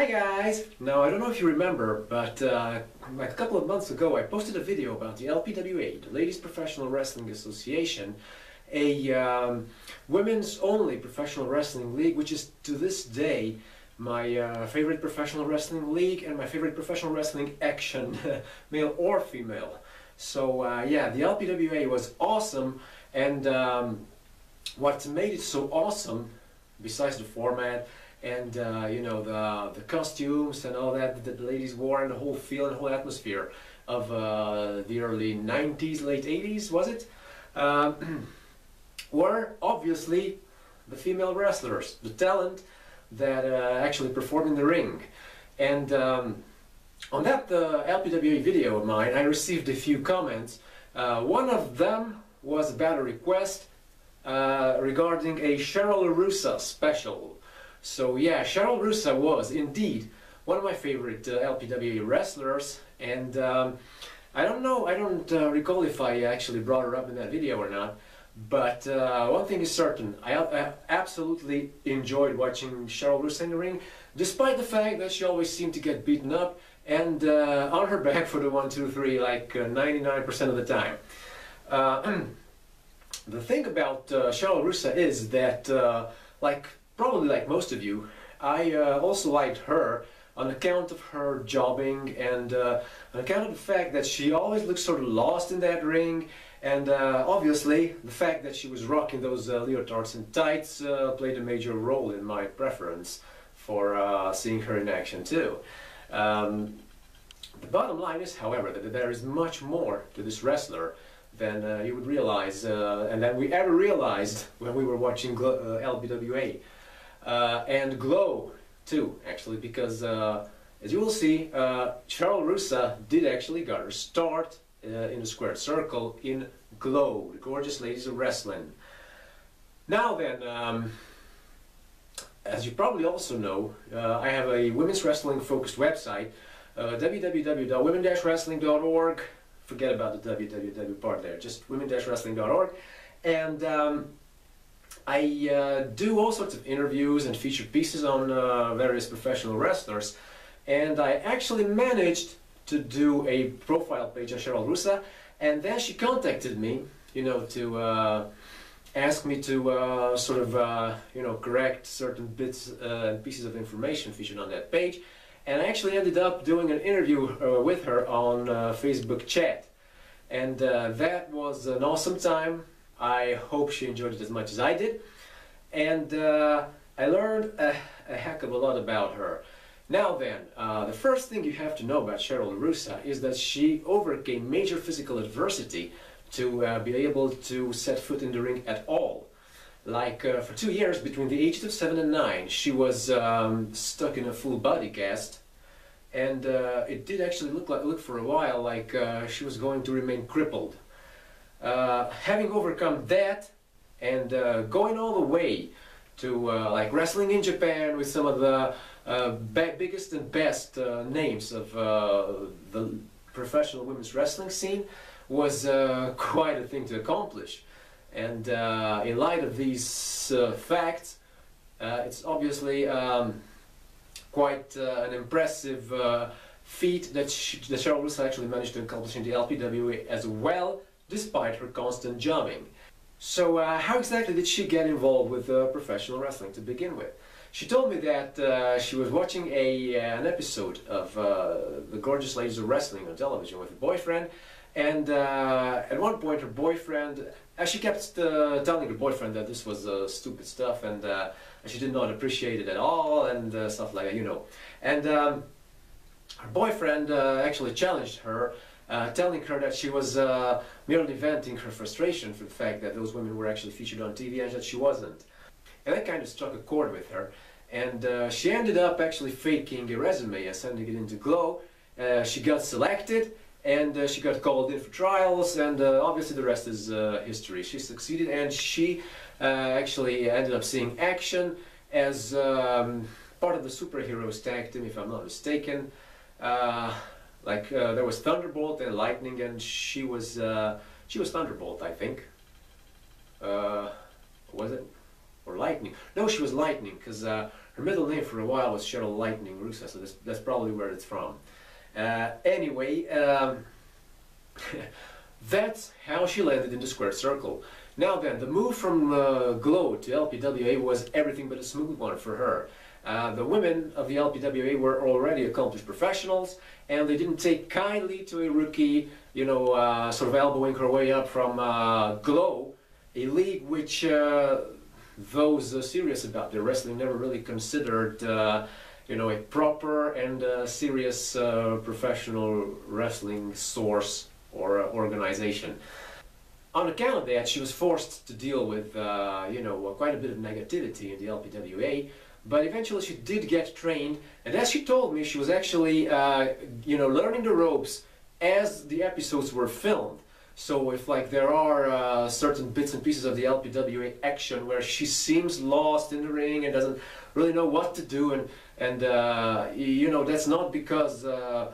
Hi guys! Now I don't know if you remember, but like a couple of months ago I posted a video about the LPWA, the Ladies Professional Wrestling Association, a women's only professional wrestling league, which is to this day my favorite professional wrestling league and my favorite professional wrestling action, male or female. So yeah, the LPWA was awesome, and what made it so awesome, besides the format and you know, the costumes and all that the ladies wore, and the whole feel and the whole atmosphere of the early 90s, late 80s, was it? Were obviously the female wrestlers, the talent that actually performed in the ring. And on that LPWA video of mine, I received a few comments. One of them was about a request regarding a Cheryl Rusa special. So yeah, Cheryl Rusa was indeed one of my favorite LPWA wrestlers, and I don't recall if I actually brought her up in that video or not, but one thing is certain, I absolutely enjoyed watching Cheryl Rusa in the ring, despite the fact that she always seemed to get beaten up and on her back for the 1, 2, 3 like 99% of the time. The thing about Cheryl Rusa is that probably like most of you, I also liked her on account of her jobbing and on account of the fact that she always looked sort of lost in that ring, and obviously the fact that she was rocking those leotards and tights played a major role in my preference for seeing her in action too. The bottom line is, however, that there is much more to this wrestler than you would realize, and that we ever realized when we were watching LPWA. And Glow too, actually, because as you will see, Cheryl Rusa did actually got her start in the squared circle in Glow, the Gorgeous Ladies of Wrestling. Now then, as you probably also know, I have a women's wrestling focused website, www.women-wrestling.org. Forget about the www part there, just women-wrestling.org. And I do all sorts of interviews and featured pieces on various professional wrestlers, and I actually managed to do a profile page on Cheryl Rusa, and then she contacted me, you know, to ask me to sort of, you know, correct certain bits and pieces of information featured on that page, and I actually ended up doing an interview with her on Facebook chat, and that was an awesome time. I hope she enjoyed it as much as I did, and I learned a heck of a lot about her. Now then, the first thing you have to know about Cheryl Rusa is that she overcame major physical adversity to be able to set foot in the ring at all. Like for 2 years, between the ages of 7 and 9, she was stuck in a full body cast, and it did actually look for a while like she was going to remain crippled. Having overcome that and going all the way to like wrestling in Japan with some of the biggest and best names of the professional women's wrestling scene was quite a thing to accomplish. And in light of these facts, it's obviously quite an impressive feat that Cheryl Rusa actually managed to accomplish in the LPWA as well, despite her constant jobbing. So how exactly did she get involved with professional wrestling to begin with? She told me that she was watching an episode of the Gorgeous Ladies of Wrestling on television with her boyfriend, and at one point her boyfriend, she kept telling her boyfriend that this was stupid stuff, and she did not appreciate it at all, and stuff like that, you know. And her boyfriend actually challenged her, telling her that she was merely venting her frustration for the fact that those women were actually featured on TV and that she wasn't. And that kind of struck a chord with her, and she ended up actually faking a resume and sending it into Glow. She got selected, and she got called in for trials, and obviously the rest is history. She succeeded, and she actually ended up seeing action as part of the Superheroes tag team, if I'm not mistaken. There was Thunderbolt and Lightning, and she was Thunderbolt, I think. Was it? Or Lightning? No, she was Lightning, because Her middle name for a while was Cheryl Lightning Rusa, so that's probably where it's from. Anyway, that's how she landed in the squared circle. Now then, the move from Glow to LPWA was everything but a smooth one for her. The women of the LPWA were already accomplished professionals, and they didn't take kindly to a rookie, you know, sort of elbowing her way up from Glow, a league which those serious about their wrestling never really considered, you know, a proper and serious professional wrestling source or organization. On account of that, she was forced to deal with, you know, quite a bit of negativity in the LPWA, but eventually she did get trained, and as she told me, she was actually, you know, learning the ropes as the episodes were filmed. So if, like, there are certain bits and pieces of the LPWA action where she seems lost in the ring and doesn't really know what to do, and you know, that's not because of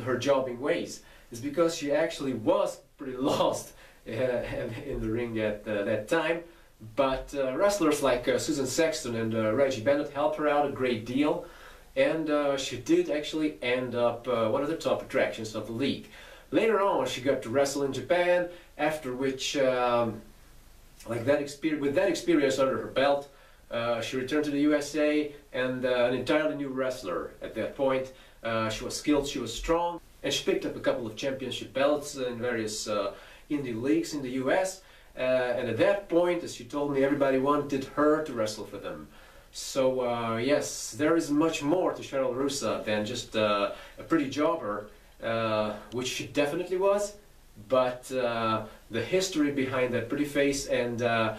her jobbing ways. It's because she actually was pretty lost in the ring at that time. But wrestlers like Susan Sexton and Reggie Bennett helped her out a great deal, and she did actually end up one of the top attractions of the league. Later on, she got to wrestle in Japan, after which, with that experience under her belt, she returned to the USA and an entirely new wrestler at that point. She was skilled, she was strong, and she picked up a couple of championship belts in various indie leagues in the US. And at that point, as she told me, everybody wanted her to wrestle for them. So yes, there is much more to Cheryl Rusa than just a pretty jobber, which she definitely was, but the history behind that pretty face and that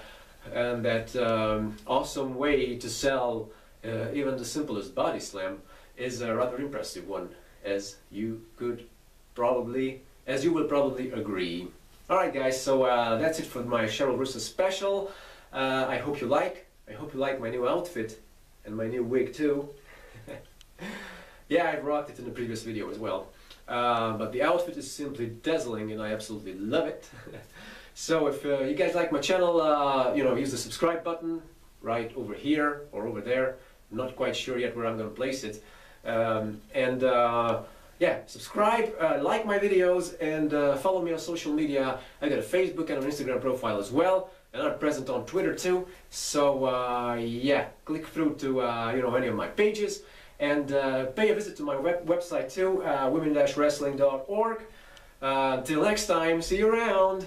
awesome way to sell even the simplest body slam is a rather impressive one, as you will probably agree. Alright guys, so that's it for my Cheryl Rusa special. I hope you like my new outfit and my new wig too. Yeah, I rocked it in the previous video as well. But the outfit is simply dazzling and I absolutely love it. So if you guys like my channel, you know, use the subscribe button right over here or over there. I'm not quite sure yet where I'm going to place it. Yeah, subscribe, like my videos, and follow me on social media. I got a Facebook and an Instagram profile as well, and I'm present on Twitter too. So yeah, click through to you know, any of my pages, and pay a visit to my website too, women-wrestling.org. Until next time, see you around.